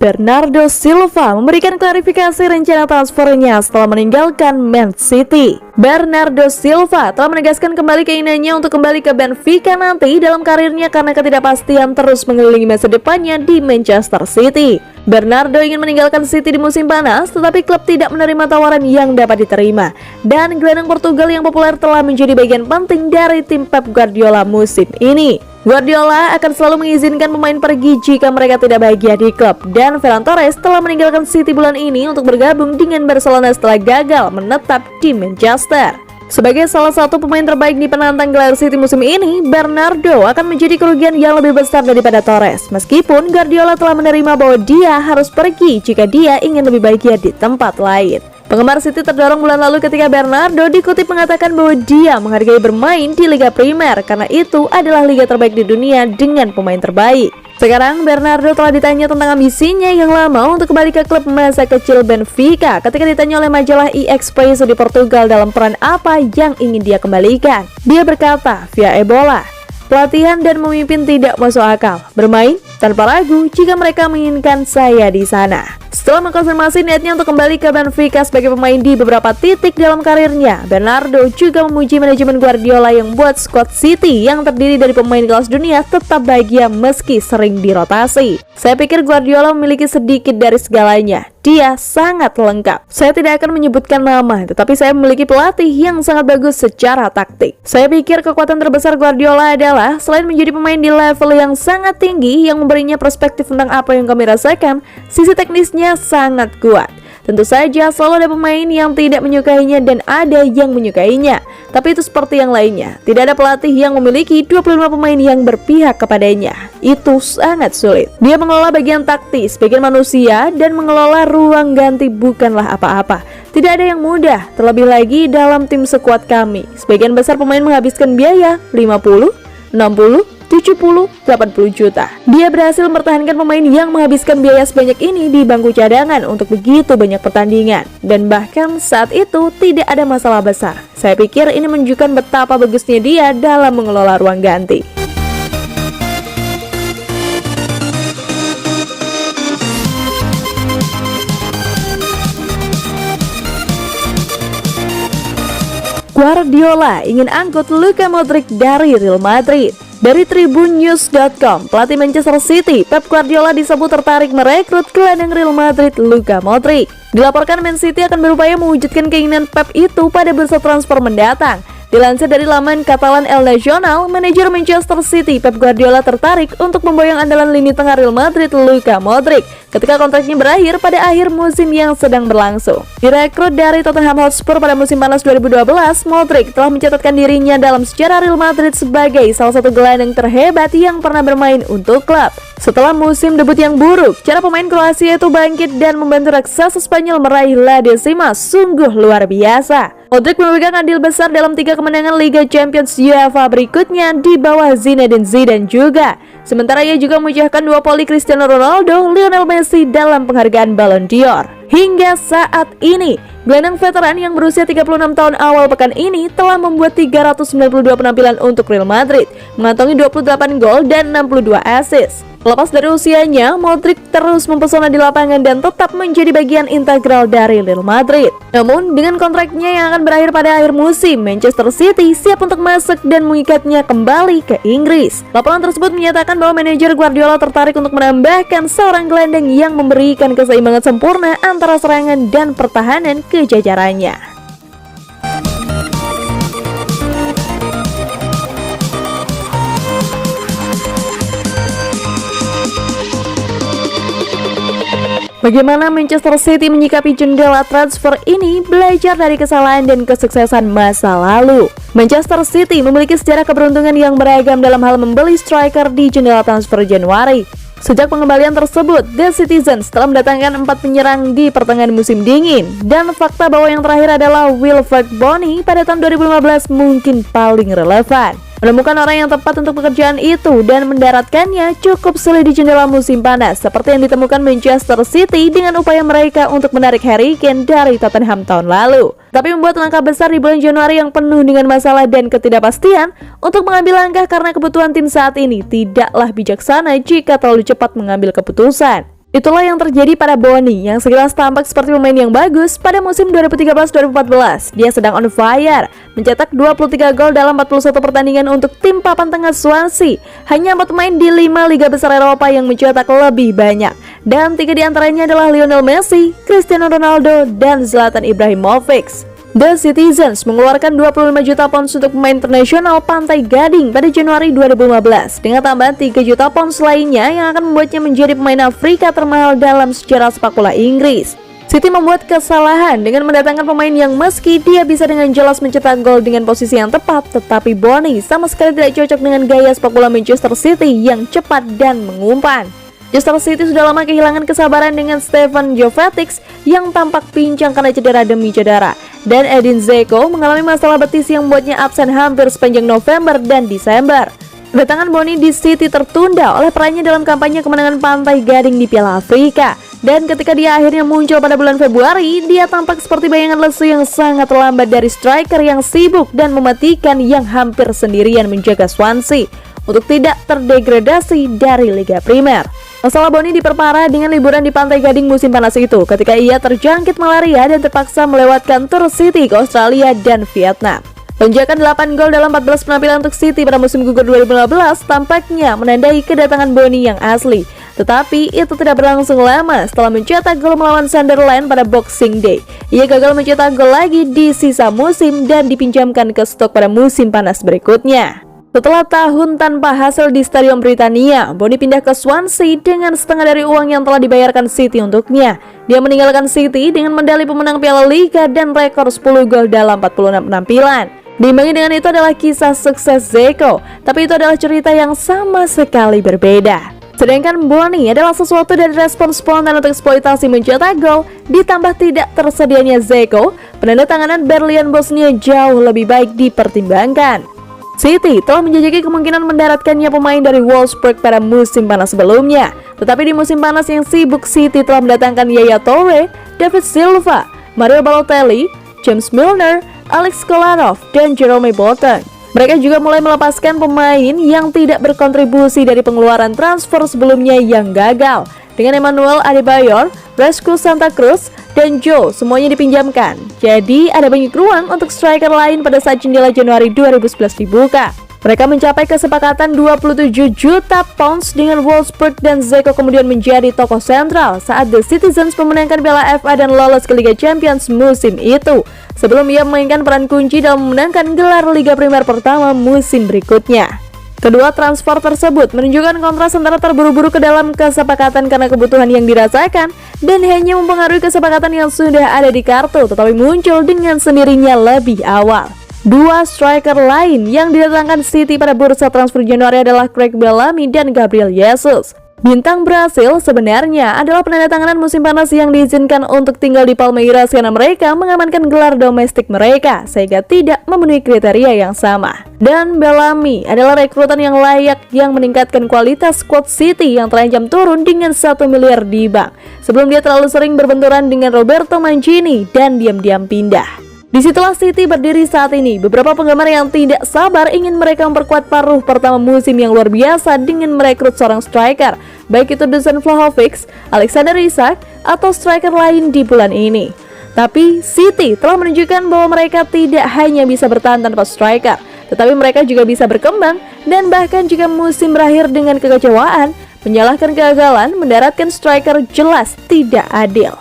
Bernardo Silva memberikan klarifikasi rencana transfernya setelah meninggalkan Man City. Bernardo Silva telah menegaskan kembali keinginannya untuk kembali ke Benfica nanti dalam karirnya karena ketidakpastian terus mengelilingi masa depannya di Manchester City. Bernardo ingin meninggalkan City di musim panas, tetapi klub tidak menerima tawaran yang dapat diterima. Dan gelandang Portugal yang populer telah menjadi bagian penting dari tim Pep Guardiola musim ini. Guardiola akan selalu mengizinkan pemain pergi jika mereka tidak bahagia di klub, dan Ferran Torres telah meninggalkan City bulan ini untuk bergabung dengan Barcelona setelah gagal menetap di Manchester. Sebagai salah satu pemain terbaik di penantang gelar City musim ini, Bernardo akan menjadi kerugian yang lebih besar daripada Torres, meskipun Guardiola telah menerima bahwa dia harus pergi jika dia ingin lebih bahagia di tempat lain. Penggemar City terdorong bulan lalu ketika Bernardo dikutip mengatakan bahwa dia menghargai bermain di Liga Primer karena itu adalah liga terbaik di dunia dengan pemain terbaik. Sekarang Bernardo telah ditanya tentang ambisinya yang lama untuk kembali ke klub masa kecil Benfica ketika ditanya oleh majalah E-Expresso di Portugal dalam peran apa yang ingin dia kembalikan. Dia berkata via Ebola, "Pelatihan dan memimpin tidak masuk akal. Bermain tanpa ragu jika mereka menginginkan saya di sana." Setelah mengkonfirmasi niatnya untuk kembali ke Benfica sebagai pemain di beberapa titik dalam karirnya, Bernardo juga memuji manajemen Guardiola yang buat skuad City yang terdiri dari pemain kelas dunia tetap bahagia meski sering dirotasi. Saya pikir Guardiola memiliki sedikit dari segalanya. Dia sangat lengkap. Saya tidak akan menyebutkan nama, tetapi saya memiliki pelatih yang sangat bagus secara taktik. Saya pikir kekuatan terbesar Guardiola adalah selain menjadi pemain di level yang sangat tinggi yang memberinya perspektif tentang apa yang kami rasakan, sisi teknisnya sangat kuat. Tentu saja selalu ada pemain yang tidak menyukainya dan ada yang menyukainya. Tapi itu seperti yang lainnya. Tidak ada pelatih yang memiliki 25 pemain yang berpihak kepadanya. Itu sangat sulit. Dia mengelola bagian taktis, bagian manusia, dan mengelola ruang ganti bukanlah apa-apa. Tidak ada yang mudah, terlebih lagi dalam tim sekuat kami. Sebagian besar pemain menghabiskan biaya 50, 60, 70, 80 juta. Dia berhasil mempertahankan pemain yang menghabiskan biaya sebanyak ini di bangku cadangan untuk begitu banyak pertandingan. Dan bahkan saat itu tidak ada masalah besar. Saya pikir ini menunjukkan betapa bagusnya dia dalam mengelola ruang ganti. Guardiola ingin angkut Luka Modric dari Real Madrid. Dari tribunnews.com, pelatih Manchester City, Pep Guardiola disebut tertarik merekrut gelandang Real Madrid Luka Modric. Dilaporkan Man City akan berupaya mewujudkan keinginan Pep itu pada bursa transfer mendatang. Dilansir dari laman Catalan El Nacional, manajer Manchester City Pep Guardiola tertarik untuk memboyong andalan lini tengah Real Madrid Luka Modric ketika kontraknya berakhir pada akhir musim yang sedang berlangsung. Direkrut dari Tottenham Hotspur pada musim panas 2012, Modric telah mencatatkan dirinya dalam sejarah Real Madrid sebagai salah satu gelandang terhebat yang pernah bermain untuk klub. Setelah musim debut yang buruk, cara pemain Kroasia itu bangkit dan membantu raksasa Spanyol meraih La Decima sungguh luar biasa. Modric memegang andil besar dalam 3 kemenangan Liga Champions UEFA berikutnya di bawah Zinedine Zidane juga. Sementara ia juga memecahkan duopoli Cristiano Ronaldo, Lionel Messi dalam penghargaan Ballon d'Or. Hingga saat ini, gelandang veteran yang berusia 36 tahun awal pekan ini telah membuat 392 penampilan untuk Real Madrid, mengantongi 28 gol dan 62 assist. Lepas dari usianya, Modric terus mempesona di lapangan dan tetap menjadi bagian integral dari Real Madrid. Namun, dengan kontraknya yang akan berakhir pada akhir musim, Manchester City siap untuk masuk dan mengikatnya kembali ke Inggris. Laporan tersebut menyatakan bahwa manajer Guardiola tertarik untuk menambahkan seorang gelandang yang memberikan keseimbangan sempurna antara serangan dan pertahanan ke jajarannya. Bagaimana Manchester City menyikapi jendela transfer ini? Belajar dari kesalahan dan kesuksesan masa lalu. Manchester City memiliki sejarah keberuntungan yang beragam dalam hal membeli striker di jendela transfer Januari. Sejak pengembalian tersebut, The Citizens telah mendatangkan 4 penyerang di pertengahan musim dingin. Dan fakta bahwa yang terakhir adalah Wilfred Bony pada tahun 2015 mungkin paling relevan. Menemukan orang yang tepat untuk pekerjaan itu dan mendaratkannya cukup sulit di jendela musim panas, seperti yang ditemukan Manchester City dengan upaya mereka untuk menarik Harry Kane dari Tottenham tahun lalu. Tapi membuat langkah besar di bulan Januari yang penuh dengan masalah dan ketidakpastian untuk mengambil langkah karena kebutuhan tim saat ini tidaklah bijaksana jika terlalu cepat mengambil keputusan. Itulah yang terjadi pada Bonnie yang sekilas tampak seperti pemain yang bagus pada musim 2013-2014. Dia sedang on fire, mencetak 23 gol dalam 41 pertandingan untuk tim papan tengah Swansea. Hanya 4 pemain di 5 liga besar Eropa yang mencetak lebih banyak. Dan 3 diantaranya adalah Lionel Messi, Cristiano Ronaldo, dan Zlatan Ibrahimovic. The Citizens mengeluarkan 25 juta pounds untuk pemain internasional Pantai Gading pada Januari 2015 dengan tambahan 3 juta pounds lainnya yang akan membuatnya menjadi pemain Afrika termahal dalam sejarah sepak bola Inggris. City membuat kesalahan dengan mendatangkan pemain yang meski dia bisa dengan jelas mencetak gol dengan posisi yang tepat, tetapi Bonnie sama sekali tidak cocok dengan gaya sepak bola Manchester City yang cepat dan mengumpan. Manchester City sudah lama kehilangan kesabaran dengan Stefan Jovetic yang tampak pincang karena cedera demi cedera. Dan Edin Dzeko mengalami masalah betis yang membuatnya absen hampir sepanjang November dan Desember. Kedatangan Bonnie di City tertunda oleh perannya dalam kampanye kemenangan Pantai Gading di Piala Afrika. Dan ketika dia akhirnya muncul pada bulan Februari, dia tampak seperti bayangan lesu yang sangat lambat dari striker yang sibuk dan mematikan yang hampir sendirian menjaga Swansea untuk tidak terdegradasi dari Liga Primer. Masalah Bonnie diperparah dengan liburan di Pantai Gading musim panas itu ketika ia terjangkit malaria dan terpaksa melewatkan tur City ke Australia dan Vietnam. Lonjakan 8 gol dalam 14 penampilan untuk City pada musim gugur 2015 tampaknya menandai kedatangan Bonnie yang asli. Tetapi itu tidak berlangsung lama setelah mencetak gol melawan Sunderland pada Boxing Day. Ia gagal mencetak gol lagi di sisa musim dan dipinjamkan ke stok pada musim panas berikutnya. Setelah tahun tanpa hasil di Stadion Britania, Bonnie pindah ke Swansea dengan setengah dari uang yang telah dibayarkan City untuknya. Dia meninggalkan City dengan medali pemenang Piala Liga dan rekor 10 gol dalam 46 penampilan. Diimbangi dengan itu adalah kisah sukses Dzeko, tapi itu adalah cerita yang sama sekali berbeda. Sedangkan Bonnie adalah sesuatu dari respon spontan untuk eksploitasi mencetak gol, ditambah tidak tersedianya Dzeko, penandatanganan Berlian Bosnia jauh lebih baik dipertimbangkan. City telah menjajaki kemungkinan mendaratkannya pemain dari Wolfsburg pada musim panas sebelumnya. Tetapi di musim panas yang sibuk, City telah mendatangkan Yaya Toure, David Silva, Mario Balotelli, James Milner, Alex Kolarov, dan Jerome Boateng. Mereka juga mulai melepaskan pemain yang tidak berkontribusi dari pengeluaran transfer sebelumnya yang gagal. Dengan Emmanuel Adebayor, Rescue Santa Cruz, dan Joe semuanya dipinjamkan. Jadi ada banyak ruang untuk striker lain pada saat jendela Januari 2011 dibuka. Mereka mencapai kesepakatan 27 juta pounds dengan Wolfsburg dan Dzeko kemudian menjadi tokoh sentral saat The Citizens memenangkan Piala FA dan lolos ke Liga Champions musim itu. Sebelum ia memainkan peran kunci dalam memenangkan gelar Liga Primer pertama musim berikutnya. Kedua transfer tersebut menunjukkan kontras antara terburu-buru ke dalam kesepakatan karena kebutuhan yang dirasakan dan hanya mempengaruhi kesepakatan yang sudah ada di kartu tetapi muncul dengan sendirinya lebih awal. Dua striker lain yang didatangkan City pada bursa transfer Januari adalah Craig Bellamy dan Gabriel Jesus. Bintang Brasil sebenarnya adalah penandatanganan musim panas yang diizinkan untuk tinggal di Palmeiras karena mereka mengamankan gelar domestik mereka sehingga tidak memenuhi kriteria yang sama. Dan Bellamy adalah rekrutan yang layak yang meningkatkan kualitas squad City yang terancam turun dengan 1 miliar di bank sebelum dia terlalu sering berbenturan dengan Roberto Mancini dan diam-diam pindah. Disitulah City berdiri saat ini. Beberapa penggemar yang tidak sabar ingin mereka memperkuat paruh pertama musim yang luar biasa dengan merekrut seorang striker, baik itu Dusan Vlahovic, Alexander Isak, atau striker lain di bulan ini. Tapi City telah menunjukkan bahwa mereka tidak hanya bisa bertahan tanpa striker, tetapi mereka juga bisa berkembang dan bahkan jika musim berakhir dengan kekecewaan, menyalahkan kegagalan, mendaratkan striker jelas tidak adil.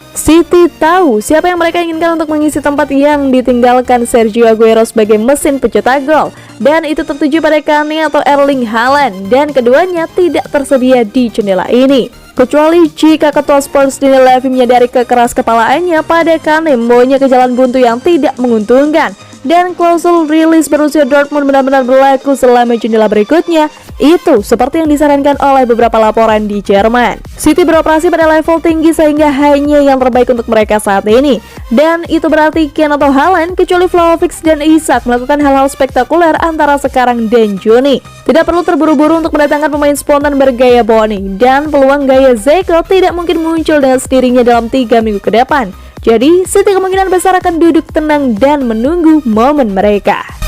City tahu siapa yang mereka inginkan untuk mengisi tempat yang ditinggalkan Sergio Aguero sebagai mesin pencetak gol, dan itu tertuju pada Kane atau Erling Haaland, dan keduanya tidak tersedia di jendela ini. Kecuali jika ketua Spurs Daniel Levy menyadari kekeras kepalaannya pada Kane membawanya ke jalan buntu yang tidak menguntungkan, dan klausul rilis Borussia Dortmund benar-benar berlaku selama jendela berikutnya. Itu seperti yang disarankan oleh beberapa laporan di Jerman. City beroperasi pada level tinggi sehingga hanya yang terbaik untuk mereka saat ini. Dan itu berarti Kane atau Haaland kecuali Vlahovic dan Isak melakukan hal-hal spektakuler antara sekarang dan Juni. Tidak perlu terburu-buru untuk mendatangkan pemain spontan bergaya Bonnie, dan peluang gaya Dzeko tidak mungkin muncul dengan sendirinya dalam 3 minggu ke depan. Jadi City kemungkinan besar akan duduk tenang dan menunggu momen mereka.